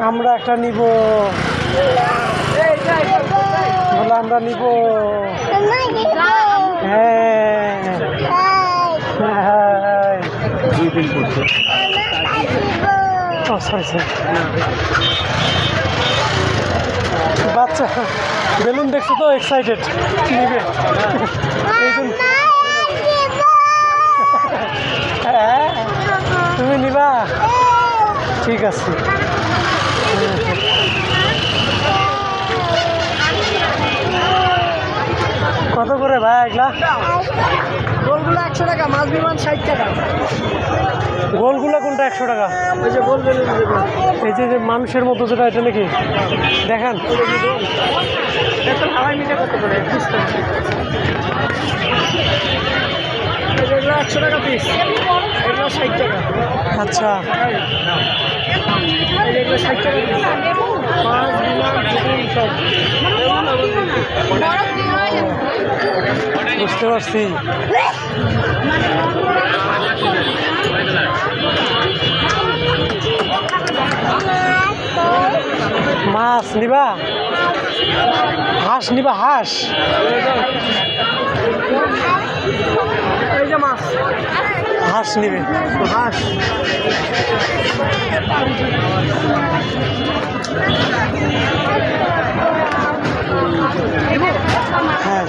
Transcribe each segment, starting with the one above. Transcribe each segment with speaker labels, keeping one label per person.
Speaker 1: আমরা একটা নিব, বলে আমরা নিব। বাচ্চা বেলুন দেখছো তো, এক্সাইটেড নিবে এই জন্য। হ্যাঁ তুমি নিবা, ঠিক আছে। কত করে ভাই এগুলা?
Speaker 2: গোলগুলো 100 টাকা, মাছ বিমান 60 টাকা।
Speaker 1: গোলগুলো কোনটা 100 টাকা?
Speaker 2: ওই যে গোল বেলুন,
Speaker 1: এই যে যে মানুষের মতো যেটা, এটা নাকি? দেখান।
Speaker 2: হাওয়াই মিলে কত করে? এগুলো 100 টাকা পিস, এগুলো 60 টাকা।
Speaker 1: আচ্ছা
Speaker 2: এগুলো 60 টাকা পিস। মাছ বিমান সব
Speaker 1: বুঝতে পারছি। মাছ নিবা? হাঁস নিবা? হাঁস?
Speaker 2: এই যে মাছ,
Speaker 1: হাঁস নিবে?
Speaker 2: হাঁস।
Speaker 1: হ্যাঁ,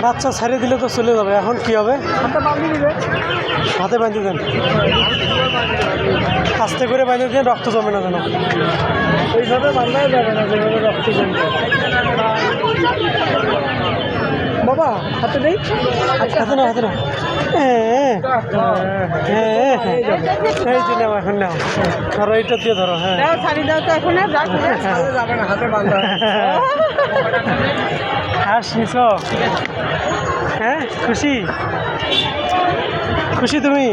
Speaker 1: বাচ্চা ছেড়ে দিলে তো চলে যাবে, এখন কি হবে?
Speaker 2: হাতে বাঁধি দিবে।
Speaker 1: হাতে বাঁধে দেন, আস্তে করে বাঁধে দেন, রক্ত জমে না যেন।
Speaker 2: ওইভাবে বাঁধাই যাবে না, যেভাবে রক্ত জমবে। বাবা হাতে নেই,
Speaker 1: হাতে না, হাতে না। এই যে নাও, এখন নাও, ধরো এইটা দিয়ে ধরো। হ্যাঁ
Speaker 2: ছাড়ি দাও তো এখন, যাবে না, হাতে বাঁধা।
Speaker 1: হাঁস নিছ? হ্যাঁ, খুশি? খুশি তুমি?